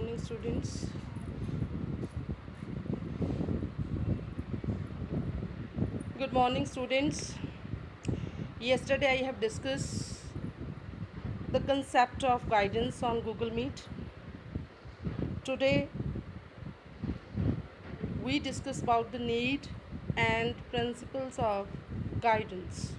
morning, students. Good morning, students. Yesterday I have discussed the concept of guidance on Google Meet. Today we discuss about the need and principles of guidance.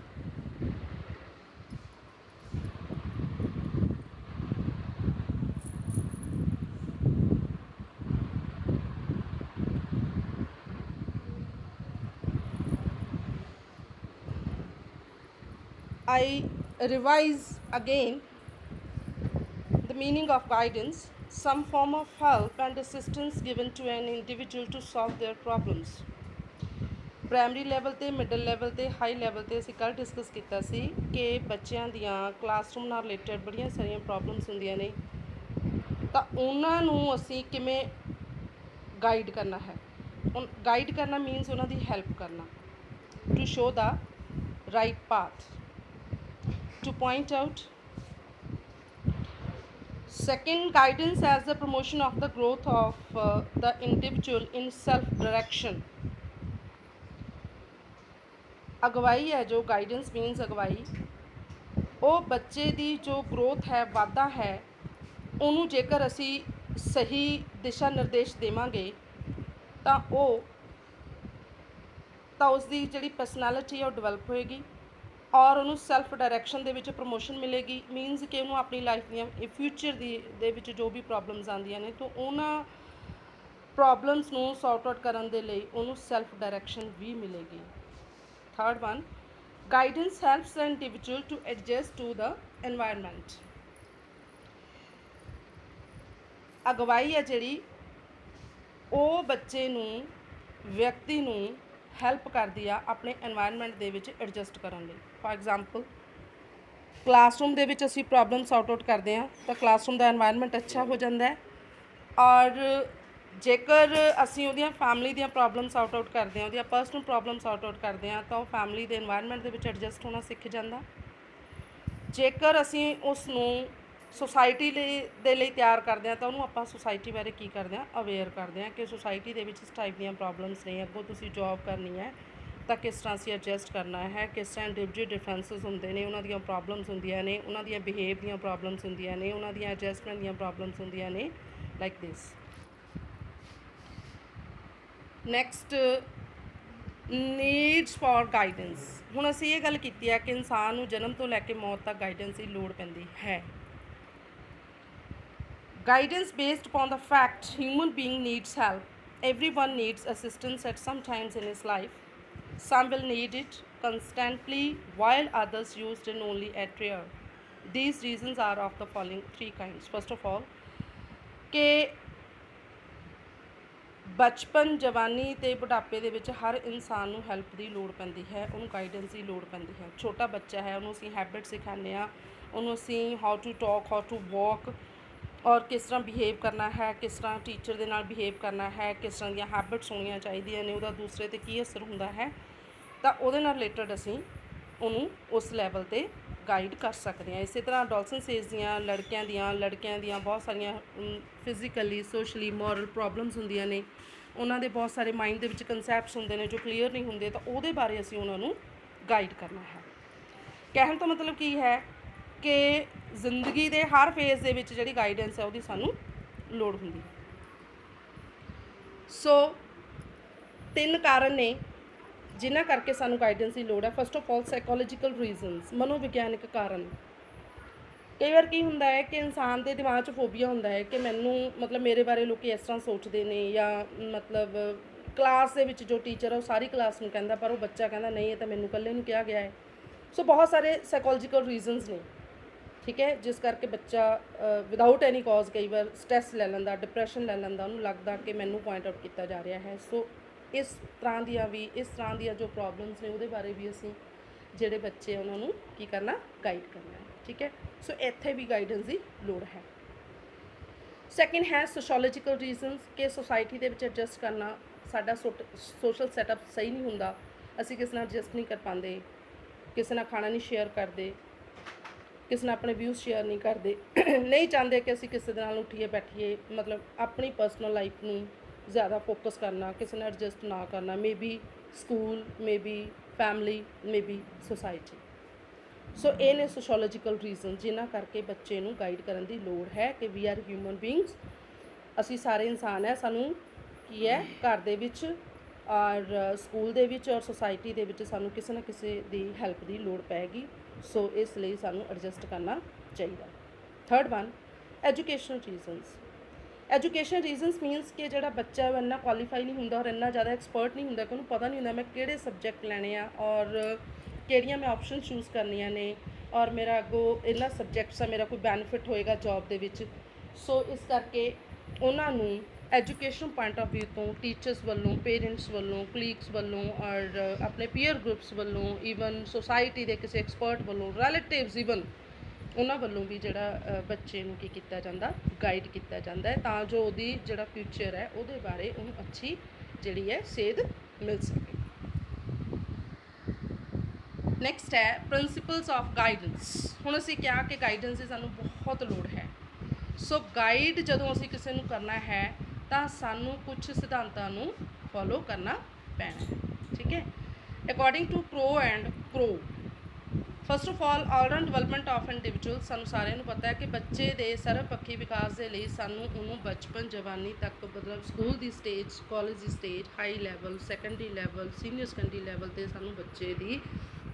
I revise again the meaning of guidance, some form of help and assistance given to an individual to solve their problems. Primary level 'ਤੇ middle level 'ਤੇ high level 'ਤੇ ਅਸੀਂ ਕੱਲ੍ਹ discuss ਕੀਤਾ ਸੀ ਕਿ ਬੱਚਿਆਂ ਦੀਆਂ classroom ਨਾਲ ਰਿਲੇਟਡ ਬੜੀਆਂ ਸਾਰੀਆਂ ਪ੍ਰੋਬਲਮਸ ਹੁੰਦੀਆਂ ਨੇ ਤਾਂ ਉਹਨਾਂ ਨੂੰ ਅਸੀਂ ਕਿਵੇਂ ਗਾਈਡ ਕਰਨਾ ਹੈ। ਗਾਈਡ ਕਰਨਾ ਮੀਨਸ ਉਹਨਾਂ ਦੀ ਹੈਲਪ ਕਰਨਾ, to show the right path, to point out. Second, guidance as the promotion of the growth of the individual in self-direction. ਅਗਵਾਈ ਹੈ ਜੋ ਗਾਈਡੈਂਸ ਮੀਨਸ ਅਗਵਾਈ, ਉਹ ਬੱਚੇ ਦੀ ਜੋ ਗਰੋਥ ਹੈ, ਵਾਧਾ ਹੈ, ਉਹਨੂੰ ਜੇਕਰ ਅਸੀਂ ਸਹੀ ਦਿਸ਼ਾ ਨਿਰਦੇਸ਼ ਦੇਵਾਂਗੇ ਤਾਂ ਉਸ ਦੀ ਜਿਹੜੀ ਪਰਸਨੈਲਿਟੀ ਹੈ ਉਹ ਡਿਵੈਲਪ ਹੋਏਗੀ ਔਰ ਉਹਨੂੰ ਸੈਲਫ ਡਾਇਰੈਕਸ਼ਨ ਦੇ ਵਿੱਚ ਪ੍ਰਮੋਸ਼ਨ ਮਿਲੇਗੀ। ਮੀਨਸ ਕਿ ਉਹਨੂੰ ਆਪਣੀ ਲਾਈਫ ਦੀਆਂ ਫਿਊਚਰ ਦੇ ਵਿੱਚ ਜੋ ਵੀ ਪ੍ਰੋਬਲਮਸ ਆਉਂਦੀਆਂ ਨੇ ਤਾਂ ਉਹਨਾਂ ਪ੍ਰੋਬਲਮਸ ਨੂੰ ਸੌਰਟ ਆਊਟ ਕਰਨ ਦੇ ਲਈ ਉਹਨੂੰ ਸੈਲਫ ਡਾਇਰੈਕਸ਼ਨ ਵੀ ਮਿਲੇਗੀ। Third one, guidance helps the individual to adjust to the environment. ਅਗਵਾਈ ਹੈ ਜਿਹੜੀ ਉਹ ਬੱਚੇ ਨੂੰ, ਵਿਅਕਤੀ ਨੂੰ ਹੈਲਪ ਕਰਦੀ ਆ ਆਪਣੇ ਐਨਵਾਇਰਨਮੈਂਟ ਦੇ ਵਿੱਚ ਐਡਜਸਟ ਕਰਨ ਲਈ। ਫੋਰ ਐਗਜ਼ਾਮਪਲ, ਕਲਾਸਰੂਮ ਦੇ ਵਿੱਚ ਅਸੀਂ ਪ੍ਰੋਬਲਮ ਸੌਰਟ ਆਊਟ ਕਰਦੇ ਹਾਂ ਤਾਂ ਕਲਾਸਰੂਮ ਦਾ ਐਨਵਾਇਰਨਮੈਂਟ ਅੱਛਾ ਹੋ ਜਾਂਦਾ ਹੈ ਔਰ ਜੇਕਰ ਅਸੀਂ ਉਹਦੀਆਂ ਫੈਮਿਲੀ ਦੀਆਂ ਪ੍ਰੋਬਲਮ ਸੌਰਟ ਆਊਟ ਕਰਦੇ ਹਾਂ, ਉਹਦੀਆਂ ਪਰਸਨਲ ਪ੍ਰੋਬਲਮ ਸੌਰਟ ਆਊਟ ਕਰਦੇ ਹਾਂ ਤਾਂ ਉਹ ਫੈਮਿਲੀ ਦੇ ਐਨਵਾਇਰਨਮੈਂਟ ਦੇ ਵਿੱਚ ਐਡਜਸਟ ਹੋਣਾ ਸਿੱਖ ਜਾਂਦਾ। ਜੇਕਰ ਅਸੀਂ ਉਸ ਨੂੰ ਸੁਸਾਇਟੀ ਦੇ ਲਈ ਤਿਆਰ ਕਰਦੇ ਹਾਂ ਤਾਂ ਉਹਨੂੰ ਆਪਾਂ ਸੁਸਾਇਟੀ ਬਾਰੇ ਕੀ ਕਰਦੇ ਹਾਂ, ਅਵੇਅਰ ਕਰਦੇ ਹਾਂ ਕਿ ਸੁਸਾਇਟੀ ਦੇ ਵਿੱਚ ਇਸ ਟਾਈਪ ਦੀਆਂ ਪ੍ਰੋਬਲਮਸ ਨੇ, ਅੱਗੋਂ ਤੁਸੀਂ ਜੋਬ ਕਰਨੀ ਹੈ ਤਾਂ ਕਿਸ ਤਰ੍ਹਾਂ ਅਸੀਂ ਐਡਜਸਟ ਕਰਨਾ ਹੈ, ਕਿਸ ਤਰ੍ਹਾਂ ਇੰਡੀਵਿਜੂਅਲ ਡਿਫਰੈਂਸਿਸ ਹੁੰਦੇ ਨੇ, ਉਹਨਾਂ ਦੀਆਂ ਪ੍ਰੋਬਲਮਸ ਹੁੰਦੀਆਂ ਨੇ, ਉਹਨਾਂ ਦੀਆਂ ਬਿਹੇਵ ਦੀਆਂ ਪ੍ਰੋਬਲਮਸ ਹੁੰਦੀਆਂ ਨੇ, ਉਹਨਾਂ ਦੀਆਂ ਐਡਜਸਟਮੈਂਟ ਦੀਆਂ ਪ੍ਰੋਬਲਮਸ ਹੁੰਦੀਆਂ ਨੇ, like this. Next, needs for guidance. ਹੁਣ ਅਸੀਂ ਇਹ ਗੱਲ ਕੀਤੀ ਹੈ ਕਿ ਇਨਸਾਨ ਨੂੰ ਜਨਮ ਤੋਂ ਲੈ ਕੇ ਮੌਤ ਤੱਕ ਗਾਈਡੈਂਸ ਦੀ ਲੋੜ ਪੈਂਦੀ ਹੈ। Guidance based upon the fact human being needs help. Everyone needs assistance at some times in his life. Some will need it constantly while others use it only at rare. These reasons are of the following three kinds. First of all, ਕਿ ਬਚਪਨ, ਜਵਾਨੀ ਅਤੇ ਬੁਢਾਪੇ ਦੇ ਵਿੱਚ ਹਰ ਇਨਸਾਨ ਨੂੰ help ਦੀ ਲੋੜ ਪੈਂਦੀ ਹੈ, ਉਹਨੂੰ ਗਾਈਡੈਂਸ ਦੀ ਲੋੜ ਪੈਂਦੀ ਹੈ। ਛੋਟਾ ਬੱਚਾ ਹੈ, ਉਹਨੂੰ ਅਸੀਂ ਹੈਬਿਟ ਸਿਖਾਉਂਦੇ ਹਾਂ, ਉਹਨੂੰ ਅਸੀਂ how to talk, how to walk ਔਰ ਕਿਸ ਤਰ੍ਹਾਂ ਬਿਹੇਵ ਕਰਨਾ ਹੈ, ਕਿਸ ਤਰ੍ਹਾਂ ਟੀਚਰ ਦੇ ਨਾਲ ਬਿਹੇਵ ਕਰਨਾ ਹੈ, ਕਿਸ ਤਰ੍ਹਾਂ ਦੀਆਂ ਹੈਬਿਟਸ ਹੋਣੀਆਂ ਚਾਹੀਦੀਆਂ ਨੇ, ਉਹਦਾ ਦੂਸਰੇ 'ਤੇ ਕੀ ਅਸਰ ਹੁੰਦਾ ਹੈ, ਤਾਂ ਉਹਦੇ ਨਾਲ ਰਿਲੇਟਡ ਅਸੀਂ ਉਹਨੂੰ ਉਸ ਲੈਵਲ 'ਤੇ ਗਾਈਡ ਕਰ ਸਕਦੇ ਹਾਂ। ਇਸੇ ਤਰ੍ਹਾਂ ਅਡੋਲਸੈਂਸ ਏਜ ਦੀਆਂ ਲੜਕਿਆਂ ਦੀਆਂ ਬਹੁਤ ਸਾਰੀਆਂ ਫਿਜ਼ੀਕਲੀ, ਸੋਸ਼ਲੀ, ਮੋਰਲ ਪ੍ਰੋਬਲਮਸ ਹੁੰਦੀਆਂ ਨੇ, ਉਹਨਾਂ ਦੇ ਬਹੁਤ ਸਾਰੇ ਮਾਈਂਡ ਦੇ ਵਿੱਚ ਕਨਸੈਪਟਸ ਹੁੰਦੇ ਨੇ ਜੋ ਕਲੀਅਰ ਨਹੀਂ ਹੁੰਦੇ, ਤਾਂ ਉਹਦੇ ਬਾਰੇ ਅਸੀਂ ਉਹਨਾਂ ਨੂੰ ਗਾਈਡ ਕਰਨਾ ਹੈ। ਕਹਿਣ ਤੋਂ ਮਤਲਬ ਕੀ ਹੈ ਕਿ ਜ਼ਿੰਦਗੀ ਦੇ ਹਰ ਫੇਜ਼ ਦੇ ਵਿੱਚ ਜਿਹੜੀ ਗਾਈਡੈਂਸ ਹੈ ਉਹਦੀ ਸਾਨੂੰ ਲੋੜ ਹੁੰਦੀ ਹੈ। ਸੋ 3 ਕਾਰਨ ਨੇ ਜਿਨ੍ਹਾਂ ਕਰਕੇ ਸਾਨੂੰ ਗਾਈਡੈਂਸ ਦੀ ਲੋੜ ਹੈ। First of all, psychological reasons, ਮਨੋਵਿਗਿਆਨਿਕ ਕਾਰਨ। ਕਈ ਵਾਰ ਕੀ ਹੁੰਦਾ ਹੈ ਕਿ ਇਨਸਾਨ ਦੇ ਦਿਮਾਗ 'ਚ ਫੋਬੀਆ ਹੁੰਦਾ ਹੈ ਕਿ ਮੈਨੂੰ ਮਤਲਬ ਮੇਰੇ ਬਾਰੇ ਲੋਕ ਇਸ ਤਰ੍ਹਾਂ ਸੋਚਦੇ ਨੇ, ਜਾਂ ਮਤਲਬ ਕਲਾਸ ਦੇ ਵਿੱਚ ਜੋ ਟੀਚਰ ਹੈ ਉਹ ਸਾਰੀ ਕਲਾਸ ਨੂੰ ਕਹਿੰਦਾ ਪਰ ਉਹ ਬੱਚਾ ਕਹਿੰਦਾ ਨਹੀਂ ਇਹ ਤਾਂ ਮੈਨੂੰ ਇਕੱਲੇ ਨੂੰ ਕਿਹਾ ਗਿਆ ਹੈ। ਸੋ ਬਹੁਤ ਸਾਰੇ ਸਾਈਕੋਲੋਜੀਕਲ ਰੀਜ਼ਨਸ ਨੇ, ਠੀਕ ਹੈ, ਜਿਸ ਕਰਕੇ ਬੱਚਾ ਵਿਦਾਊਟ ਐਨੀ ਕਾਜ਼ ਕਈ ਵਾਰ ਸਟ੍ਰੈਸ ਲੈ ਲੈਂਦਾ, ਡਿਪਰੈਸ਼ਨ ਲੈ ਲੈਂਦਾ, ਉਹਨੂੰ ਲੱਗਦਾ ਕਿ ਮੈਨੂੰ ਪੁਆਇੰਟ ਆਊਟ ਕੀਤਾ ਜਾ ਰਿਹਾ ਹੈ। ਸੋ ਇਸ ਤਰ੍ਹਾਂ ਦੀਆਂ ਜੋ ਪ੍ਰੋਬਲਮਸ ਨੇ ਉਹਦੇ ਬਾਰੇ ਵੀ ਅਸੀਂ ਜਿਹੜੇ ਬੱਚੇ ਉਹਨਾਂ ਨੂੰ ਕੀ ਕਰਨਾ, ਗਾਈਡ ਕਰਨਾ ਹੈ, ਠੀਕ ਹੈ। ਸੋ ਇੱਥੇ ਵੀ ਗਾਈਡੈਂਸ ਦੀ ਲੋੜ ਹੈ। ਸੈਕਿੰਡ ਹੈ ਸੋਸ਼ੋਲੋਜੀਕਲ ਰੀਜ਼ਨਸ, ਕਿ ਸੋਸਾਇਟੀ ਦੇ ਵਿੱਚ ਐਡਜਸਟ ਕਰਨਾ, ਸਾਡਾ ਸੋਸ਼ਲ ਸੈਟਅਪ ਸਹੀ ਨਹੀਂ ਹੁੰਦਾ, ਅਸੀਂ ਕਿਸੇ ਨਾਲ ਐਡਜਸਟ ਨਹੀਂ ਕਰ ਪਾਉਂਦੇ, ਕਿਸੇ ਨਾਲ ਖਾਣਾ ਨਹੀਂ ਸ਼ੇਅਰ ਕਰਦੇ, ਕਿਸੇ ਨਾਲ ਆਪਣੇ ਵਿਊਜ਼ ਸ਼ੇਅਰ ਨਹੀਂ ਕਰਦੇ ਨਹੀਂ ਚਾਹੁੰਦੇ ਕਿ ਅਸੀਂ ਕਿਸੇ ਦੇ ਨਾਲ ਉੱਠੀਏ ਬੈਠੀਏ, ਮਤਲਬ ਆਪਣੀ ਪਰਸਨਲ ਲਾਈਫ ਨੂੰ ਜ਼ਿਆਦਾ ਫੋਕਸ ਕਰਨਾ, ਕਿਸੇ ਨਾਲ ਐਡਜਸਟ ਨਾ ਕਰਨਾ, maybe school, maybe family, maybe society. So ਇਹ ਨੇ ਸੋਸ਼ੋਲੋਜੀਕਲ ਰੀਜ਼ਨ ਜਿਨ੍ਹਾਂ ਕਰਕੇ ਬੱਚੇ ਨੂੰ ਗਾਈਡ ਕਰਨ ਦੀ ਲੋੜ ਹੈ ਕਿ ਵੀ ਆਰ ਹਿਊਮਨ ਬੀਇੰਗਸ, ਅਸੀਂ ਸਾਰੇ ਇਨਸਾਨ ਹੈ, ਸਾਨੂੰ ਕੀ ਹੈ ਘਰ ਦੇ ਵਿੱਚ ਔਰ ਸਕੂਲ ਦੇ ਵਿੱਚ ਔਰ ਸੁਸਾਇਟੀ ਦੇ ਵਿੱਚ ਸਾਨੂੰ ਕਿਸੇ ਨਾ ਕਿਸੇ ਦੀ ਹੈਲਪ ਦੀ ਲੋੜ ਪੈਗੀ। ਸੋ ਇਸ ਲਈ ਸਾਨੂੰ ਐਡਜਸਟ ਕਰਨਾ ਚਾਹੀਦਾ। Third one, educational reasons. Education reasons means ਕਿ ਜਿਹੜਾ ਬੱਚਾ ਉਹ ਇੰਨਾ ਕੁਆਲੀਫਾਈ ਨਹੀਂ ਹੁੰਦਾ ਔਰ ਇੰਨਾ ਜ਼ਿਆਦਾ ਐਕਸਪਰਟ ਨਹੀਂ ਹੁੰਦਾ ਕਿ ਉਹਨੂੰ ਪਤਾ ਨਹੀਂ ਹੁੰਦਾ ਮੈਂ ਕਿਹੜੇ ਸਬਜੈਕਟ ਲੈਣੇ ਆ ਔਰ ਕਿਹੜੀਆਂ ਮੈਂ ਆਪਸ਼ਨ ਚੂਜ਼ ਕਰਨੀਆਂ ਨੇ ਔਰ ਮੇਰਾ ਅੱਗੋਂ ਇਹਨਾਂ ਸਬਜੈਕਟਸ ਦਾ ਮੇਰਾ ਕੋਈ ਬੈਨੀਫਿਟ ਹੋਏਗਾ ਜੌਬ ਦੇ ਵਿੱਚ। ਸੋ ਇਸ ਕਰਕੇ ਉਹਨਾਂ ਨੂੰ ਐਜੂਕੇਸ਼ਨ ਪੁਆਇੰਟ ਆਫ ਵਿਊ ਤੋਂ ਟੀਚਰਸ ਵੱਲੋਂ, ਪੇਰੈਂਟਸ ਵੱਲੋਂ, ਕਲੀਗਸ ਵੱਲੋਂ ਔਰ ਆਪਣੇ ਪੀਅਰ ਗਰੁੱਪਸ ਵੱਲੋਂ, ਈਵਨ ਸੁਸਾਇਟੀ ਦੇ ਕਿਸੇ ਐਕਸਪਰਟ ਵੱਲੋਂ, ਰਿਲੇਟਿਵਸ ਈਵਨ ਉਹਨਾਂ ਵੱਲੋਂ ਵੀ ਜਿਹੜਾ ਬੱਚੇ ਨੂੰ ਕੀ ਕੀਤਾ ਜਾਂਦਾ, ਗਾਈਡ ਕੀਤਾ ਜਾਂਦਾ ਹੈ ਤਾਂ ਜੋ ਉਹਦੀ ਜਿਹੜਾ ਫਿਊਚਰ ਹੈ ਉਹਦੇ ਬਾਰੇ ਉਹਨੂੰ ਅੱਛੀ ਜਿਹੜੀ ਹੈ ਸੇਧ ਮਿਲ ਸਕੇ। ਨੈਕਸਟ ਹੈ ਪ੍ਰਿੰਸੀਪਲਸ ਆਫ ਗਾਈਡੈਂਸ। ਹੁਣ ਅਸੀਂ ਕਿਹਾ ਕਿ ਗਾਈਡੈਂਸ ਦੀ ਸਾਨੂੰ ਬਹੁਤ ਲੋੜ ਹੈ। ਸੋ ਗਾਈਡ ਜਦੋਂ ਅਸੀਂ ਕਿਸੇ ਨੂੰ ਕਰਨਾ ਹੈ ਤਾਂ ਸਾਨੂੰ ਕੁਝ ਸਿਧਾਂਤਾਂ ਨੂੰ ਫੋਲੋ ਕਰਨਾ ਪੈਣਾ ਹੈ, ਠੀਕ ਹੈ। ਅਕੋਰਡਿੰਗ ਟੂ ਪ੍ਰੋ ਐਂਡ ਕਰੋ, first of all round development of individual, ਸਾਨੂੰ ਸਾਰਿਆਂ ਨੂੰ ਪਤਾ ਹੈ ਕਿ ਬੱਚੇ ਦੇ ਸਰਵਪੱਖੀ ਵਿਕਾਸ ਦੇ ਲਈ ਸਾਨੂੰ ਉਹਨੂੰ ਬਚਪਨ ਜਵਾਨੀ ਤੱਕ, ਮਤਲਬ ਸਕੂਲ ਦੀ ਸਟੇਜ, ਕਾਲਜ ਦੀ stage, high level, secondary level, senior secondary level 'ਤੇ ਸਾਨੂੰ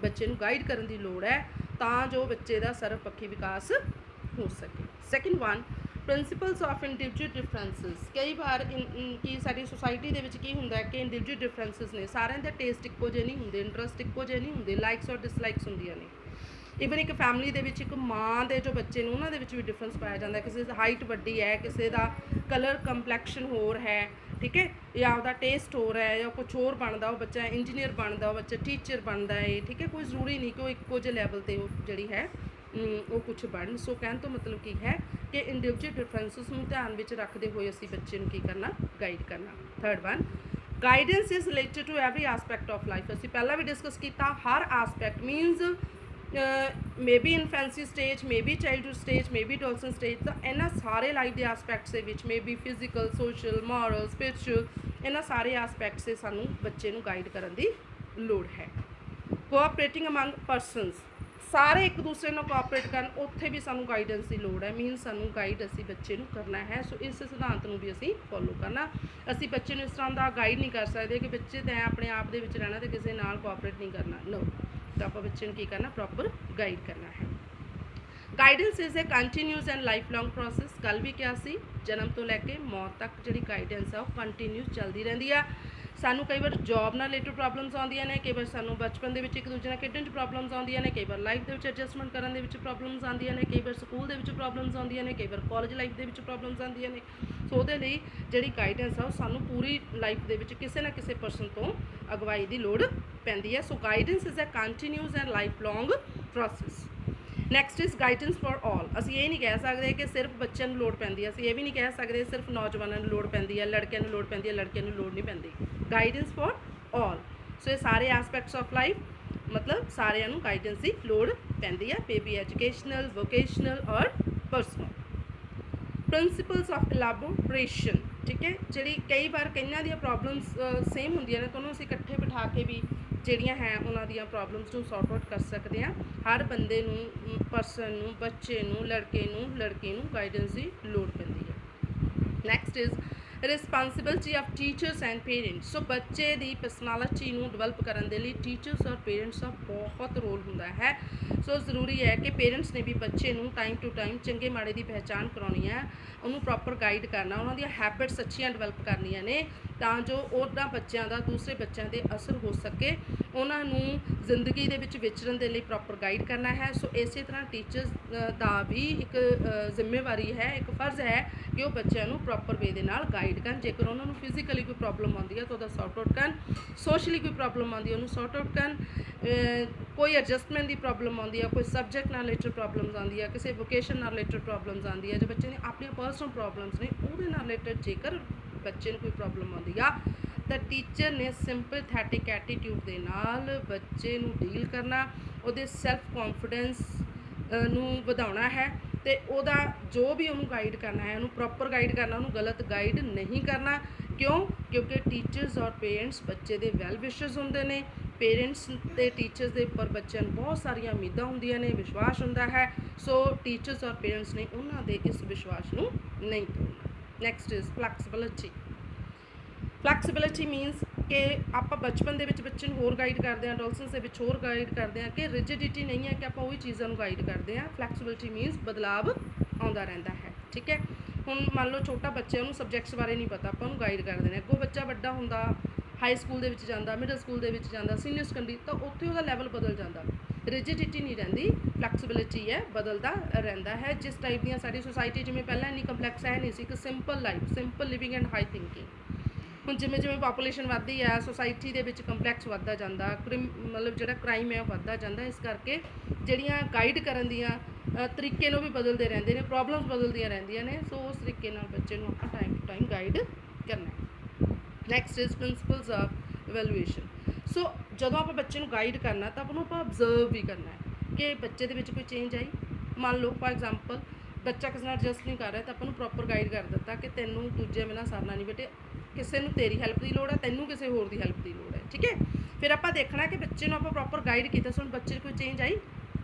ਬੱਚੇ ਨੂੰ ਗਾਈਡ ਕਰਨ ਦੀ ਲੋੜ ਹੈ ਤਾਂ ਜੋ ਬੱਚੇ ਦਾ ਸਰਵਪੱਖੀ ਵਿਕਾਸ ਹੋ ਸਕੇ। Second one, principals of individual differences. ਕਈ ਵਾਰ ਕਿ ਸਾਡੀ ਸੁਸਾਇਟੀ ਦੇ ਵਿੱਚ ਕੀ ਹੁੰਦਾ ਹੈ ਕਿ ਇੰਡੀਵਿਜੂਅਲ ਡਿਫਰੈਂਸਿਸ ਨੇ, ਸਾਰਿਆਂ ਦੇ ਟੇਸਟ ਇੱਕੋ ਜਿਹੇ ਨਹੀਂ ਹੁੰਦੇ, ਇੰਟਰਸਟ ਇੱਕੋ ਜਿਹੇ ਨਹੀਂ ਹੁੰਦੇ, ਲਾਈਕਸ ਔਰ ਡਿਸਲਾਈਕਸ ਹੁੰਦੀਆਂ ਨੇ। ਈਵਨ ਇੱਕ ਫੈਮਿਲੀ ਦੇ ਵਿੱਚ ਇੱਕ ਮਾਂ ਦੇ ਜੋ ਬੱਚੇ ਨੇ ਉਹਨਾਂ ਦੇ ਵਿੱਚ ਵੀ ਡਿਫਰੈਂਸ ਪਾਇਆ ਜਾਂਦਾ, ਕਿਸੇ ਦੀ ਹਾਈਟ ਵੱਡੀ ਹੈ, ਕਿਸੇ ਦਾ ਕਲਰ ਕੰਪਲੈਕਸ਼ਨ ਹੋਰ ਹੈ, ਠੀਕ ਹੈ, ਜਾਂ ਉਹਦਾ ਟੇਸਟ ਹੋਰ ਹੈ, ਜਾਂ ਕੁਛ ਹੋਰ ਬਣਦਾ, ਉਹ ਬੱਚਾ ਇੰਜੀਨੀਅਰ ਬਣਦਾ, ਉਹ ਬੱਚਾ ਟੀਚਰ ਬਣਦਾ ਹੈ, ਠੀਕ ਹੈ। ਕੋਈ ਜ਼ਰੂਰੀ ਨਹੀਂ ਕਿ ਉਹ ਇੱਕੋ ਜਿਹੇ ਲੈਵਲ 'ਤੇ ਉਹ ਜਿਹੜੀ ਹੈ ਉਹ ਕੁਛ ਬਣਨ। ਸੋ ਕਹਿਣ ਤੋਂ ਮਤਲਬ ਕੀ ਹੈ ਕਿ ਇੰਡੀਵਿਜੂਅਲ ਡਿਫਰੈਂਸਿਸ ਨੂੰ ਧਿਆਨ ਵਿੱਚ ਰੱਖਦੇ ਹੋਏ ਅਸੀਂ ਬੱਚੇ ਨੂੰ ਕੀ ਕਰਨਾ, ਗਾਈਡ ਕਰਨਾ। Third one, guidance is related to every aspect of life. ਅਸੀਂ ਪਹਿਲਾਂ ਵੀ ਡਿਸਕਸ ਕੀਤਾ, ਹਰ aspect means maybe infancy stage, maybe childhood stage, maybe adolescent stage, ਤਾਂ ਇਹਨਾਂ ਸਾਰੇ ਲਾਈਫ ਦੇ ਆਸਪੈਕਟਸ ਦੇ ਵਿੱਚ maybe physical, social, moral, spiritual, ਇਹਨਾਂ ਸਾਰੇ ਆਸਪੈਕਟਸ 'ਤੇ ਸਾਨੂੰ ਬੱਚੇ ਨੂੰ ਗਾਈਡ ਕਰਨ ਦੀ ਲੋੜ ਹੈ। ਕੋਆਪਰੇਟਿੰਗ ਅਮੰਗ ਪਰਸਨਸ, ਸਾਰੇ ਇੱਕ ਦੂਸਰੇ ਨਾਲ ਕੋਆਪਰੇਟ ਕਰਨ, ਉੱਥੇ ਵੀ ਸਾਨੂੰ ਗਾਈਡੈਂਸ ਦੀ ਲੋੜ ਹੈ। ਮੀਨਸ ਸਾਨੂੰ ਗਾਈਡ ਅਸੀਂ ਬੱਚੇ ਨੂੰ ਕਰਨਾ ਹੈ। ਸੋ ਇਸ ਸਿਧਾਂਤ ਨੂੰ ਵੀ ਅਸੀਂ ਫੋਲੋ ਕਰਨਾ। ਅਸੀਂ ਬੱਚੇ ਨੂੰ ਇਸ ਤਰ੍ਹਾਂ ਦਾ ਗਾਈਡ ਨਹੀਂ ਕਰ ਸਕਦੇ ਕਿ ਬੱਚੇ ਤਾਂ ਆਪਣੇ ਆਪ ਦੇ ਵਿੱਚ ਰਹਿਣਾ ਅਤੇ ਕਿਸੇ ਨਾਲ ਕੋਆਪਰੇਟ ਨਹੀਂ ਕਰਨਾ, ਨੋ। ਤਾਂ ਆਪਾਂ ਬੱਚੇ ਨੂੰ ਕੀ ਕਰਨਾ, ਪ੍ਰੋਪਰ ਗਾਈਡ ਕਰਨਾ ਹੈ। Guidance is a continuous and life long process. ਕੱਲ੍ਹ ਵੀ ਕਿਹਾ ਸੀ, ਜਨਮ ਤੋਂ ਲੈ ਕੇ ਮੌਤ ਤੱਕ ਜਿਹੜੀ ਗਾਈਡੈਂਸ ਆ ਉਹ ਕੰਟੀਨਿਊਸ ਚੱਲਦੀ ਰਹਿੰਦੀ ਆ। ਸਾਨੂੰ ਕਈ ਵਾਰ ਜੌਬ ਨਾਲ ਰਿਲੇਟਡ ਪ੍ਰੋਬਲਮਸ ਆਉਂਦੀਆਂ ਨੇ, ਕਈ ਵਾਰ ਸਾਨੂੰ ਬਚਪਨ ਦੇ ਵਿੱਚ ਇੱਕ ਦੂਜੇ ਨਾਲ ਖੇਡਣ 'ਚ ਪ੍ਰੋਬਲਮਸ ਆਉਂਦੀਆਂ ਨੇ, ਕਈ ਵਾਰ ਲਾਈਫ ਦੇ ਵਿੱਚ ਐਡਜਸਟਮੈਂਟ ਕਰਨ ਦੇ ਵਿੱਚ ਪ੍ਰੋਬਲਮਸ ਆਉਂਦੀਆਂ ਨੇ, ਕਈ ਵਾਰ ਸਕੂਲ ਦੇ ਵਿੱਚ ਪ੍ਰੋਬਲਮਸ ਆਉਂਦੀਆਂ ਨੇ, ਕਈ ਵਾਰ ਕਾਲਜ ਲਾਈਫ ਦੇ ਵਿੱਚ ਪ੍ਰੋਬਲਮਸ ਆਉਂਦੀਆਂ ਨੇ। ਸੋ ਉਹਦੇ ਲਈ ਜਿਹੜੀ ਗਾਈਡੈਂਸ ਆ ਉਹ ਸਾਨੂੰ ਪੂਰੀ ਲਾਈਫ ਦੇ ਵਿੱਚ ਕਿਸੇ ਨਾ ਕਿਸੇ ਪਰਸਨ ਤੋਂ ਅਗਵਾਈ ਦੀ ਲੋੜ ਪੈਂਦੀ ਹੈ। So guidance is a continuous and life long process. Next is guidance for all. ਅਸੀਂ ਇਹ ਨਹੀਂ ਕਹਿ ਸਕਦੇ ਕਿ ਸਿਰਫ ਬੱਚਿਆਂ ਨੂੰ ਲੋੜ ਪੈਂਦੀ ਹੈ, ਅਸੀਂ ਇਹ ਵੀ ਨਹੀਂ ਕਹਿ ਸਕਦੇ ਸਿਰਫ ਨੌਜਵਾਨਾਂ ਨੂੰ ਲੋੜ ਪੈਂਦੀ ਹੈ, ਲੜਕਿਆਂ ਨੂੰ ਲੋੜ ਪੈਂਦੀ ਹੈ, ਲੜਕੀਆਂ ਨੂੰ ਲੋੜ ਨਹੀਂ ਪੈਂਦੀ। ਗਾਈਡੈਂਸ ਫॉर ਆਲ। ਸੋ ਇਹ ਸਾਰੇ ਐਸਪੈਕਟਸ ਆਫ ਲਾਈਫ, ਮਤਲਬ ਸਾਰਿਆਂ ਨੂੰ ਗਾਈਡੈਂਸ ਦੀ ਲੋੜ ਪੈਂਦੀ ਹੈ, ਮੇਬੀ ਐਜੂਕੇਸ਼ਨਲ, ਵੋਕੇਸ਼ਨਲ ਔਰ ਪਰਸਨਲ। ਪ੍ਰਿੰਸੀਪਲਸ ਆਫ ਇਲੈਬੋਰੇਸ਼ਨ, ਠੀਕ ਹੈ। ਜਿਹੜੀ ਕਈ ਵਾਰ ਕਈਆਂ ਦੀਆਂ ਪ੍ਰੋਬਲਮਸ ਸੇਮ ਹੁੰਦੀਆਂ ਨੇ ਤਾਂ ਉਹਨੂੰ ਅਸੀਂ ਇਕੱਠੇ ਬਿਠਾ ਕੇ ਵੀ ਜਿਹੜੀਆਂ ਹੈ ਉਹਨਾਂ ਦੀਆਂ ਪ੍ਰੋਬਲਮਸ ਨੂੰ ਸੌਰਟ ਆਊਟ ਕਰ ਸਕਦੇ ਹਾਂ। ਹਰ ਬੰਦੇ ਨੂੰ, ਪਰਸਨ ਨੂੰ, ਬੱਚੇ ਨੂੰ, ਲੜਕੇ ਨੂੰ, ਲੜਕੀ ਨੂੰ ਗਾਈਡੈਂਸ ਦੀ ਲੋੜ ਪੈਂਦੀ ਹੈ। Next is responsibility of teachers and parents. So ਬੱਚੇ ਦੀ ਪਰਸਨੈਲਿਟੀ ਨੂੰ ਡਿਵੈਲਪ ਕਰਨ ਦੇ ਲਈ ਟੀਚਰਸ ਔਰ ਪੇਰੈਂਟਸ ਦਾ ਬਹੁਤ ਰੋਲ ਹੁੰਦਾ ਹੈ। ਸੋ ਜ਼ਰੂਰੀ ਹੈ ਕਿ ਪੇਰੈਂਟਸ ਨੇ ਵੀ ਬੱਚੇ ਨੂੰ ਟਾਈਮ ਟੂ ਟਾਈਮ ਚੰਗੇ ਮਾੜੇ ਦੀ ਪਹਿਚਾਣ ਕਰਾਉਣੀ ਹੈ, ਉਹਨੂੰ ਪ੍ਰੋਪਰ ਗਾਈਡ ਕਰਨਾ, ਉਹਨਾਂ ਦੀਆਂ ਹੈਬਿਟਸ ਅੱਛੀਆਂ ਡਿਵੈਲਪ ਕਰਨੀਆਂ ਨੇ ਤਾਂ ਜੋ ਉਹਨਾਂ ਬੱਚਿਆਂ ਦਾ ਦੂਸਰੇ ਬੱਚਿਆਂ 'ਤੇ ਅਸਰ ਹੋ ਸਕੇ, ਉਹਨਾਂ ਨੂੰ ਜ਼ਿੰਦਗੀ ਦੇ ਵਿੱਚ ਵਿਚਰਨ ਦੇ ਲਈ ਪ੍ਰੋਪਰ ਗਾਈਡ ਕਰਨਾ ਹੈ। ਸੋ ਇਸੇ ਤਰ੍ਹਾਂ ਟੀਚਰਸ ਦਾ ਵੀ ਇੱਕ ਜ਼ਿੰਮੇਵਾਰੀ ਹੈ, ਇੱਕ ਫਰਜ਼ ਹੈ ਕਿ ਉਹ ਬੱਚਿਆਂ ਨੂੰ ਪ੍ਰੋਪਰ ਵੇ ਦੇ ਨਾਲ ਗਾਈਡ ਕਰਨ। ਜੇਕਰ ਉਹਨਾਂ ਨੂੰ ਫਿਜ਼ੀਕਲੀ ਕੋਈ ਪ੍ਰੋਬਲਮ ਆਉਂਦੀ ਹੈ ਤਾਂ ਉਹਦਾ ਸੌਰਟ ਆਊਟ ਕਰਨ, ਸੋਸ਼ਲੀ ਕੋਈ ਪ੍ਰੋਬਲਮ ਆਉਂਦੀ ਹੈ ਉਹਨੂੰ ਸੌਰਟ ਆਊਟ ਕਰਨ, ਕੋਈ ਐਡਜਸਟਮੈਂਟ ਦੀ ਪ੍ਰੋਬਲਮ ਆਉਂਦੀ ਹੈ, ਕੋਈ ਸਬਜੈਕਟ ਨਾਲ ਰਿਲੇਟਡ ਪ੍ਰੋਬਲਮਸ ਆਉਂਦੀ ਹੈ, ਕਿਸੇ ਵੋਕੇਸ਼ਨ ਨਾਲ ਰਿਲੇਟਡ ਪ੍ਰੋਬਲਮਸ ਆਉਂਦੀ ਹੈ, ਜੋ ਬੱਚੇ ਨੇ ਆਪਣੀਆਂ ਪਰਸਨਲ ਪ੍ਰੋਬਲਮਸ ਨੇ ਉਹਦੇ ਨਾਲ ਰਿਲੇਟਡ ਜੇਕਰ ਬੱਚੇ ਨੂੰ ਕੋਈ ਪ੍ਰੋਬਲਮ ਆਉਂਦੀ ਆ ਤਾਂ ਟੀਚਰ ਨੇ ਸਿੰਪੈਥੈਟਿਕ ਐਟੀਟਿਊਡ ਦੇ ਨਾਲ ਬੱਚੇ ਨੂੰ ਡੀਲ ਕਰਨਾ, ਉਹਦੇ ਸੈਲਫ ਕੌਨਫੀਡੈਂਸ ਨੂੰ ਵਧਾਉਣਾ ਹੈ ਤੇ ਉਹਦਾ ਜੋ ਵੀ ਉਹਨੂੰ ਗਾਈਡ ਕਰਨਾ ਹੈ ਉਹਨੂੰ ਪ੍ਰੋਪਰ ਗਾਈਡ ਕਰਨਾ, ਉਹਨੂੰ ਗਲਤ ਗਾਈਡ ਨਹੀਂ ਕਰਨਾ। ਕਿਉਂ? ਕਿਉਂਕਿ ਟੀਚਰਸ ਔਰ ਪੇਰੈਂਟਸ ਬੱਚੇ ਦੇ ਵੈਲ ਵਿਸ਼ਰਸ ਹੁੰਦੇ ਨੇ। ਪੇਰੈਂਟਸ ਤੇ ਟੀਚਰਸ ਦੇ ਉੱਪਰ ਬੱਚਿਆਂ ਨੂੰ ਬਹੁਤ ਸਾਰੀਆਂ ਉਮੀਦਾਂ ਹੁੰਦੀਆਂ ਨੇ, ਵਿਸ਼ਵਾਸ ਹੁੰਦਾ ਹੈ। ਸੋ ਟੀਚਰਸ ਔਰ ਪੇਰੈਂਟਸ ਨੇ ਉਹਨਾਂ ਦੇ ਇਸ ਵਿਸ਼ਵਾਸ ਨੂੰ ਨਹੀਂ ਤੋੜਨਾ। Next is flexibility. Flexibility means ਕਿ ਆਪਾਂ ਬਚਪਨ ਦੇ ਵਿੱਚ ਬੱਚੇ ਨੂੰ ਹੋਰ ਗਾਈਡ ਕਰਦੇ ਹਾਂ, ਅਡੋਲਸੈਂਸ ਦੇ ਵਿੱਚ ਹੋਰ ਗਾਈਡ ਕਰਦੇ ਹਾਂ, ਕਿ ਰਿਜਿਡਿਟੀ ਨਹੀਂ ਹੈ ਕਿ ਆਪਾਂ ਉਹੀ ਚੀਜ਼ਾਂ ਨੂੰ ਗਾਈਡ ਕਰਦੇ ਹਾਂ। ਫਲੈਕਸੀਬਿਲਿਟੀ ਮੀਨਸ ਬਦਲਾਵ ਆਉਂਦਾ ਰਹਿੰਦਾ ਹੈ। ਠੀਕ ਹੈ, ਹੁਣ ਮੰਨ ਲਓ ਛੋਟਾ ਬੱਚਾ, ਉਹਨੂੰ ਸਬਜੈਕਟਸ ਬਾਰੇ ਨਹੀਂ ਪਤਾ, ਆਪਾਂ ਉਹਨੂੰ ਗਾਈਡ ਕਰਦੇ ਨੇ। ਅੱਗੋਂ ਬੱਚਾ ਵੱਡਾ ਹੁੰਦਾ, ਹਾਈ ਸਕੂਲ ਦੇ ਵਿੱਚ ਜਾਂਦਾ, ਮਿਡਲ ਸਕੂਲ ਦੇ ਵਿੱਚ ਜਾਂਦਾ, ਸੀਨੀਅਰ ਸੈਕੰਡਰੀ, ਤਾਂ ਉੱਥੇ ਉਹਦਾ ਲੈਵਲ ਬਦਲ ਜਾਂਦਾ। ਰਿਜਿਡਿਟੀ ਨਹੀਂ ਰਹਿੰਦੀ, ਫਲੈਕਸੀਬਿਲਿਟੀ ਹੈ, ਬਦਲਦਾ ਰਹਿੰਦਾ ਹੈ। ਜਿਸ ਟਾਈਪ ਦੀਆਂ ਸਾਡੀ ਸੁਸਾਇਟੀ, ਜਿਵੇਂ ਪਹਿਲਾਂ ਇੰਨੀ ਕੰਪਲੈਕਸ ਹੈ ਨਹੀਂ ਸੀ, ਇੱਕ simple life, simple living and high thinking. ਹੁਣ ਜਿਵੇਂ ਜਿਵੇਂ ਪਾਪੂਲੇਸ਼ਨ ਵੱਧਦੀ ਹੈ, ਸੁਸਾਇਟੀ ਦੇ ਵਿੱਚ ਕੰਪਲੈਕਸ ਵੱਧਦਾ ਜਾਂਦਾ, ਮਤਲਬ ਜਿਹੜਾ ਕ੍ਰਾਈਮ ਹੈ ਉਹ ਵੱਧਦਾ ਜਾਂਦਾ। ਇਸ ਕਰਕੇ ਜਿਹੜੀਆਂ ਗਾਈਡ ਕਰਨ ਦੀਆਂ ਤਰੀਕੇ ਨੂੰ ਵੀ ਬਦਲਦੇ ਰਹਿੰਦੇ ਨੇ, ਪ੍ਰੋਬਲਮਸ ਬਦਲਦੀਆਂ ਰਹਿੰਦੀਆਂ ਨੇ। ਸੋ ਉਸ ਤਰੀਕੇ ਨਾਲ ਬੱਚੇ ਨੂੰ ਆਪਾਂ ਟਾਈਮ ਟੂ ਟਾਈਮ ਗਾਈਡ ਕਰਨਾ। Next is principles of evaluation. So ਜਦੋਂ ਆਪਾਂ ਬੱਚੇ ਨੂੰ ਗਾਈਡ ਕਰਨਾ ਤਾਂ ਆਪਾਂ ਅਬਜ਼ਰਵ ਵੀ ਕਰਨਾ ਹੈ ਕਿ ਬੱਚੇ ਦੇ ਵਿੱਚ ਕੋਈ ਚੇਂਜ ਆਈ। ਮੰਨ ਲਓ ਫਾਰ ਐਗਜ਼ਾਮਪਲ ਬੱਚਾ ਕਿਸੇ ਨਾਲ ਐਡਜਸਟ ਨਹੀਂ ਕਰ ਰਿਹਾ, ਤਾਂ ਆਪਾਂ ਨੂੰ ਪ੍ਰੋਪਰ ਗਾਈਡ ਕਰ ਦਿੱਤਾ ਕਿ ਤੈਨੂੰ ਦੂਜੇ ਬਿਨਾਂ ਸਰਨਾ ਨਹੀਂ ਬੇਟੇ, ਕਿਸੇ ਨੂੰ ਤੇਰੀ ਹੈਲਪ ਦੀ ਲੋੜ ਹੈ, ਤੈਨੂੰ ਕਿਸੇ ਹੋਰ ਦੀ ਹੈਲਪ ਦੀ ਲੋੜ ਹੈ। ਠੀਕ ਹੈ, ਫਿਰ ਆਪਾਂ ਦੇਖਣਾ ਕਿ ਬੱਚੇ ਨੂੰ ਆਪਾਂ ਪ੍ਰੋਪਰ ਗਾਈਡ ਕੀਤਾ, ਸੋ ਬੱਚੇ 'ਚ ਕੋਈ ਚੇਂਜ ਆਈ।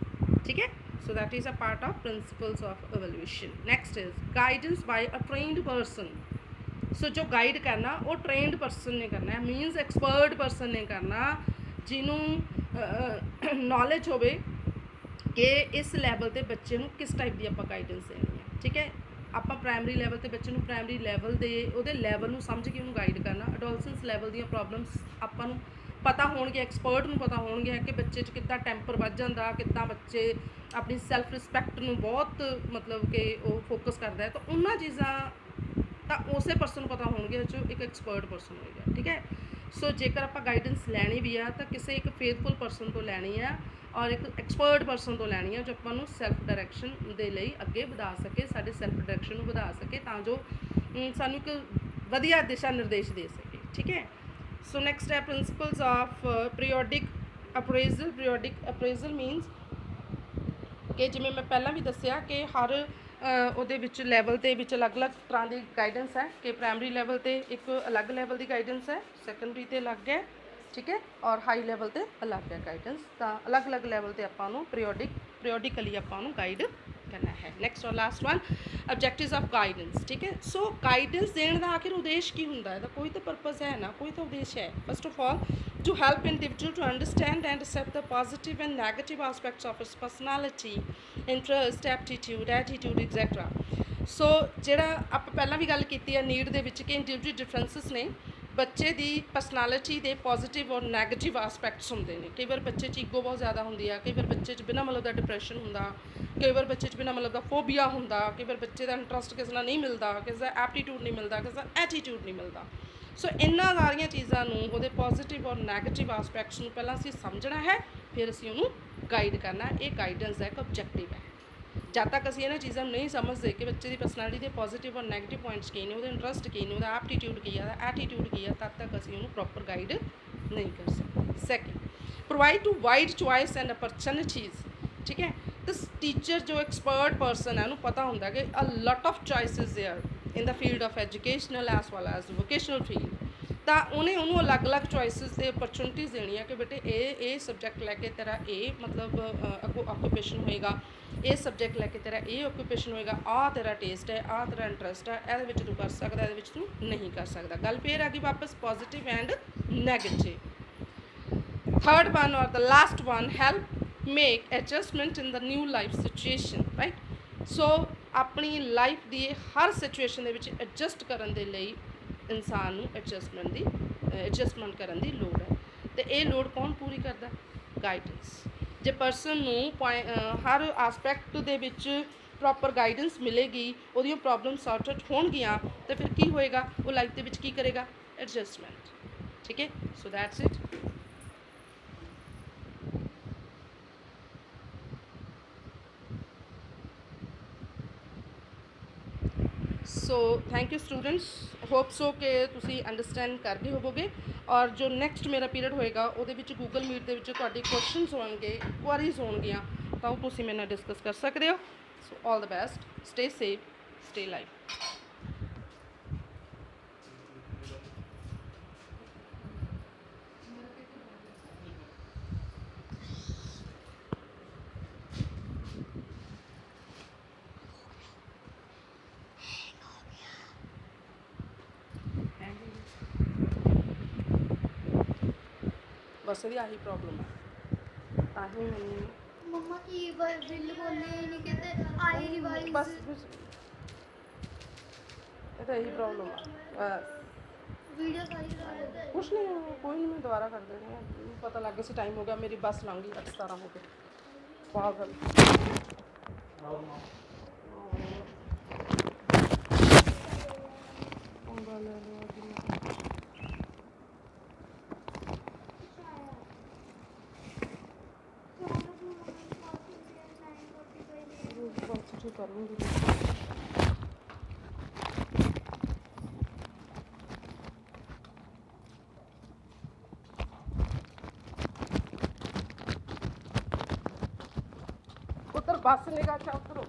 ਠੀਕ ਹੈ, so that is a part of principles of evaluation. Next is guidance by a trained person. So ਜੋ ਗਾਈਡ ਕਰਨਾ ਉਹ ਟ੍ਰੇਨਡ ਪਰਸਨ ਨੇ ਕਰਨਾ, ਮੀਨਸ ਐਕਸਪਰਟ ਪਰਸਨ ਨੇ ਕਰਨਾ, ਜਿਹਨੂੰ ਨੌਲੇਜ ਹੋਵੇ ਕਿ ਇਸ ਲੈਵਲ 'ਤੇ ਬੱਚੇ ਨੂੰ ਕਿਸ ਟਾਈਪ ਦੀ ਆਪਾਂ ਗਾਈਡੈਂਸ ਦੇਣੀ ਹੈ। ਠੀਕ ਹੈ, ਆਪਾਂ ਪ੍ਰਾਇਮਰੀ ਲੈਵਲ 'ਤੇ ਬੱਚੇ ਨੂੰ ਪ੍ਰਾਇਮਰੀ ਲੈਵਲ ਦੇ ਉਹਦੇ ਲੈਵਲ ਨੂੰ ਸਮਝ ਕੇ ਉਹਨੂੰ ਗਾਈਡ ਕਰਨਾ। ਅਡੋਲਸੈਂਸ ਲੈਵਲ ਦੀਆਂ ਪ੍ਰੋਬਲਮਸ ਆਪਾਂ ਨੂੰ ਪਤਾ ਹੋਣਗੇ, ਐਕਸਪਰਟ ਨੂੰ ਪਤਾ ਹੋਣਗੇ ਕਿ ਬੱਚੇ 'ਚ ਕਿੱਦਾਂ ਟੈਂਪਰ ਵੱਧ ਜਾਂਦਾ, ਕਿੱਦਾਂ ਬੱਚੇ ਆਪਣੀ ਸੈਲਫ ਰਿਸਪੈਕਟ ਨੂੰ ਬਹੁਤ ਮਤਲਬ ਕਿ ਉਹ ਫੋਕਸ ਕਰਦਾ ਹੈ। ਤਾਂ ਉਹਨਾਂ ਚੀਜ਼ਾਂ ਤਾਂ ਉਸੇ ਪਰਸਨ ਨੂੰ ਪਤਾ ਹੋਣਗੇ ਜੋ ਇੱਕ ਐਕਸਪਰਟ ਪਰਸਨ ਹੋਏਗਾ। ਠੀਕ ਹੈ, ਸੋ ਜੇਕਰ ਆਪਾਂ ਗਾਈਡੈਂਸ ਲੈਣੀ ਵੀ ਆ ਤਾਂ ਕਿਸੇ ਇੱਕ ਫੇਥਫੁਲ ਪਰਸਨ ਤੋਂ ਲੈਣੀ ਆ ਔਰ ਇੱਕ ਐਕਸਪਰਟ ਪਰਸਨ ਤੋਂ ਲੈਣੀ ਆ, ਜੋ ਆਪਾਂ ਨੂੰ ਸੈਲਫ ਡਾਇਰੈਕਸ਼ਨ ਦੇ ਲਈ ਅੱਗੇ ਵਧਾ ਸਕੇ, ਸਾਡੇ ਸੈਲਫ ਡਾਇਰੈਕਸ਼ਨ ਨੂੰ ਵਧਾ ਸਕੇ, ਤਾਂ ਜੋ ਸਾਨੂੰ ਇੱਕ ਵਧੀਆ ਦਿਸ਼ਾ ਨਿਰਦੇਸ਼ ਦੇ ਸਕੇ। ਠੀਕ ਹੈ, ਸੋ ਨੈਕਸਟ ਹੈ principals of periodic appraisal. Periodic appraisal means ਕਿ ਜਿਵੇਂ ਮੈਂ ਪਹਿਲਾਂ ਵੀ ਦੱਸਿਆ ਕਿ ਹਰ ਉਹਦੇ ਵਿੱਚ ਲੈਵਲ ਦੇ ਵਿੱਚ ਅਲੱਗ-ਅਲੱਗ ਤਰ੍ਹਾਂ ਦੀ ਗਾਈਡੈਂਸ ਹੈ, ਕਿ ਪ੍ਰਾਇਮਰੀ ਲੈਵਲ 'ਤੇ ਇੱਕ ਅਲੱਗ ਲੈਵਲ ਦੀ ਗਾਈਡੈਂਸ ਹੈ, ਸੈਕੰਡਰੀ 'ਤੇ ਅਲੱਗ ਹੈ। ਠੀਕ ਹੈ, ਔਰ ਹਾਈ ਲੈਵਲ 'ਤੇ ਅਲੱਗ ਹੈ ਗਾਈਡੈਂਸ। ਤਾਂ ਅਲੱਗ-ਅਲੱਗ ਲੈਵਲ 'ਤੇ ਆਪਾਂ ਨੂੰ ਪੀਰੀਓਡਿਕਲੀ ਆਪਾਂ ਨੂੰ ਗਾਈਡ ਕਰਨਾ ਹੈ। ਨੈਕਸਟ ਔਰ last one, objectives of guidance. ਠੀਕ ਹੈ, ਸੋ ਗਾਈਡੈਂਸ ਦੇਣ ਦਾ ਆਖਿਰ ਉਦੇਸ਼ ਕੀ ਹੁੰਦਾ ਹੈ? ਇਹਦਾ ਕੋਈ ਤਾਂ ਪਰਪਸ ਹੈ ਨਾ, ਕੋਈ ਤਾਂ ਉਦੇਸ਼ ਹੈ। First of all, to help individual to understand and accept the positive and negative aspects of its personality, interest, aptitude, attitude, etc. ਸੋ ਜਿਹੜਾ ਆਪਾਂ ਪਹਿਲਾਂ ਵੀ ਗੱਲ ਕੀਤੀ ਹੈ ਨੀਡ ਦੇ ਵਿੱਚ, ਕਿ ਇੰਡੀਵਿਜੂਅਲ ਡਿਫਰੈਂਸਿਸ ਨੇ ਬੱਚੇ ਦੀ ਪਰਸਨੈਲਿਟੀ ਦੇ ਪੋਜ਼ੀਟਿਵ ਔਰ ਨੈਗੇਟਿਵ ਆਸਪੈਕਟਸ ਹੁੰਦੇ ਨੇ। ਕਈ ਵਾਰ ਬੱਚੇ 'ਚ ਈਗੋ ਬਹੁਤ ਜ਼ਿਆਦਾ ਹੁੰਦੀ ਆ, ਕਈ ਵਾਰ ਬੱਚੇ 'ਚ ਬਿਨਾਂ ਮਤਲਬ ਦਾ ਡਿਪਰੈਸ਼ਨ ਹੁੰਦਾ, ਕਈ ਵਾਰ ਬੱਚੇ 'ਚ ਬਿਨਾਂ ਮਤਲਬ ਦਾ ਫੋਬੀਆ ਹੁੰਦਾ, ਕਈ ਵਾਰ ਬੱਚੇ ਦਾ ਇੰਟਰਸਟ ਕਿਸੇ ਨਾਲ ਨਹੀਂ ਮਿਲਦਾ, ਕਿਸੇ ਦਾ ਐਪਟੀਟਿਊਡ ਨਹੀਂ ਮਿਲਦਾ, ਕਿਸੇ ਦਾ ਐਟੀਟਿਊਡ ਨਹੀਂ ਮਿਲਦਾ। ਸੋ ਇਹਨਾਂ ਸਾਰੀਆਂ ਚੀਜ਼ਾਂ ਨੂੰ, ਉਹਦੇ ਪੋਜ਼ੀਟਿਵ ਔਰ ਨੈਗੇਟਿਵ ਆਸਪੈਕਟਸ ਨੂੰ ਪਹਿਲਾਂ ਅਸੀਂ ਸਮਝਣਾ ਹੈ, ਫਿਰ ਅਸੀਂ ਉਹਨੂੰ ਗਾਈਡ ਕਰਨਾ। ਇਹ ਗਾਈਡੈਂਸ ਦਾ ਇੱਕ ਆਬਜੈਕਟਿਵ ਹੈ। ਜਦ ਤੱਕ ਅਸੀਂ ਇਹਨਾਂ ਚੀਜ਼ਾਂ ਨੂੰ ਨਹੀਂ ਸਮਝਦੇ ਕਿ ਬੱਚੇ ਦੀ ਪਰਸਨੈਲਿਟੀ ਦੇ ਪੋਜ਼ੀਟਿਵ ਔਰ ਨੈਗੇਟਿਵ ਪੁਆਇੰਟਸ ਕੀ ਨੇ, ਉਹਦੇ ਇੰਟਰਸਟ ਕੀ ਨੇ, ਉਹਦਾ ਐਪਟੀਟਿਊਡ ਕੀ ਹੈ, ਉਹਦਾ ਐਟੀਟਿਊਡ ਕੀ ਹੈ, ਤਦ ਤੱਕ ਅਸੀਂ ਉਹਨੂੰ ਪ੍ਰੋਪਰ ਗਾਈਡ ਨਹੀਂ ਕਰ ਸਕਦੇ। Second, provide to wide choice and opportunities. ਠੀਕ ਹੈ, ਤਾਂ ਟੀਚਰ ਜੋ ਐਕਸਪਰਟ ਪਰਸਨ ਹੈ, ਉਹਨੂੰ ਪਤਾ ਹੁੰਦਾ ਕਿ a lot of choices there in the field of educational as well as vocational field. ਤਾਂ ਉਹਨੂੰ ਅਲੱਗ-ਅਲੱਗ ਚੋਇਸਿਸ ਅਤੇ ਅਪਰਚੁਨਿਟੀਜ਼ ਦੇਣੀਆਂ ਕਿ ਬੇਟੇ ਇਹ ਸਬਜੈਕਟ ਲੈ ਕੇ ਤੇਰਾ ਇਹ ਮਤਲਬ ਆਕੂਪੇਸ਼ਨ ਹੋਏਗਾ, ਇਹ ਸਬਜੈਕਟ ਲੈ ਕੇ ਤੇਰਾ ਇਹ ਆਕੂਪੇਸ਼ਨ ਹੋਏਗਾ, ਆਹ ਤੇਰਾ ਟੇਸਟ ਹੈ, ਆਹ ਤੇਰਾ ਇੰਟਰਸਟ ਹੈ, ਇਹਦੇ ਵਿੱਚ ਤੂੰ ਕਰ ਸਕਦਾ, ਇਹਦੇ ਵਿੱਚ ਤੂੰ ਨਹੀਂ ਕਰ ਸਕਦਾ। ਗੱਲ ਫੇਰ ਆ ਗਈ ਵਾਪਸ positive and negative. Third one or the last one, help make adjustment in the new life situation, right? ਸੋ ਆਪਣੀ ਲਾਈਫ ਦੀ ਹਰ ਸਿਚੁਏਸ਼ਨ ਦੇ ਵਿੱਚ ਐਡਜਸਟ ਕਰਨ ਦੇ ਲਈ ਇਨਸਾਨ ਨੂੰ ਐਡਜਸਟਮੈਂਟ ਕਰਨ ਦੀ ਲੋੜ ਹੈ। ਅਤੇ ਇਹ ਲੋੜ ਕੌਣ ਪੂਰੀ ਕਰਦਾ? ਗਾਈਡੈਂਸ। ਜੇ ਪਰਸਨ ਨੂੰ ਹਰ ਆਸਪੈਕਟ ਦੇ ਵਿੱਚ ਪ੍ਰੋਪਰ ਗਾਈਡੈਂਸ ਮਿਲੇਗੀ, ਉਹਦੀਆਂ ਪ੍ਰੋਬਲਮ ਸੌਰਟ ਆਊਟ ਹੋਣਗੀਆਂ, ਤਾਂ ਫਿਰ ਕੀ ਹੋਏਗਾ? ਉਹ ਲਾਈਫ ਦੇ ਵਿੱਚ ਕੀ ਕਰੇਗਾ? ਐਡਜਸਟਮੈਂਟ। ਠੀਕ ਹੈ, so that's it. So thank you students, hope so ਕਿ ਤੁਸੀਂ ਅੰਡਰਸਟੈਂਡ ਕਰ ਗਏ ਹੋਵੋਗੇ। ਔਰ ਜੋ ਨੈਕਸਟ ਮੇਰਾ ਪੀਰੀਅਡ ਹੋਏਗਾ ਉਹਦੇ ਵਿੱਚ ਗੂਗਲ ਮੀਟ ਦੇ ਵਿੱਚ ਤੁਹਾਡੇ ਕੁਐਸਚਨਸ ਹੋਣਗੇ, ਕੁਆਰੀਜ਼ ਹੋਣਗੀਆਂ, ਤਾਂ ਉਹ ਤੁਸੀਂ ਮੇਰੇ ਨਾਲ ਡਿਸਕਸ ਕਰ ਸਕਦੇ ਹੋ। So all the best, stay safe, stay live. ਬਸ ਇਹਦੀ ਆਹੀ ਪ੍ਰੋਬਲਮ ਹੈ, ਆਹੀ ਮੈਨੂੰ ਮੰਮਾ ਕੀ ਬਿੱਲ ਬੋਲੇ ਨਹੀਂ ਕਹਿੰਦੇ ਆਈ ਰਿਵਾਈਜ਼ ਬਸ ਇਹ ਤਾਂ ਇਹੀ ਪ੍ਰੋਬਲਮ ਆ। ਵੀਡੀਓ ਸਾਰੀ ਕਰਾ ਦੇ। ਕੁਛ ਨਹੀਂ, ਕੋਈ ਨਹੀਂ, ਮੈਂ ਦੁਬਾਰਾ ਕਰ ਦੇਣੀ ਹੈ। ਪਤਾ ਲੱਗ ਗਿਆ ਸੀ ਟਾਈਮ ਹੋ ਗਿਆ, ਮੇਰੀ ਬੱਸ ਲੰਘ ਗਈ 17 ਹੋ ਕੇ। ਪਾਗਲ ਪੰਗਾ ਲੈ ਲਿਆ ਅੱਜ ਮੈਂ। ਬਸ ਠੀਕ ਕਰ ਲੂੰਗੀ। उधर बस निगाह क्या उतरो।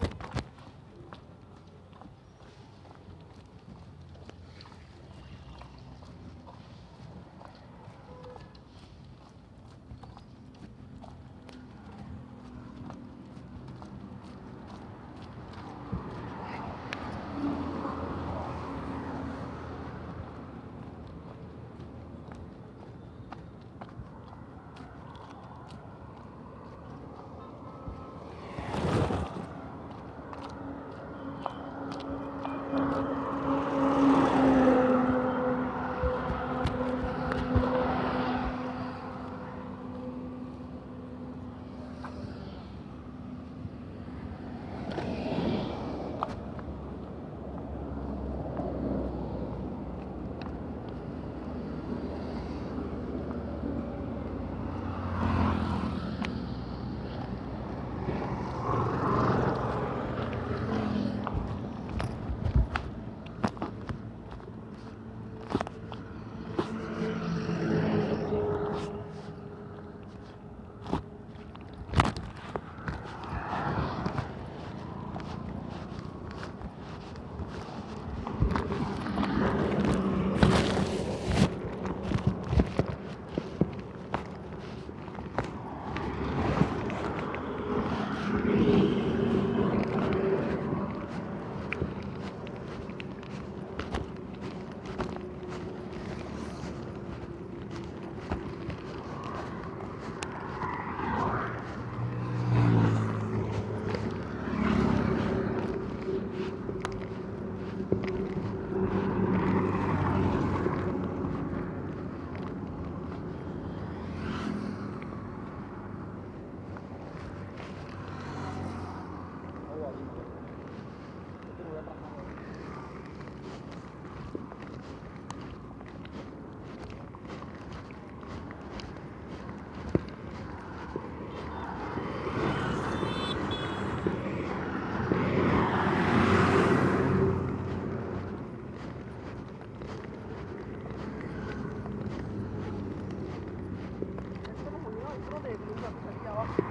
देख लूँगा,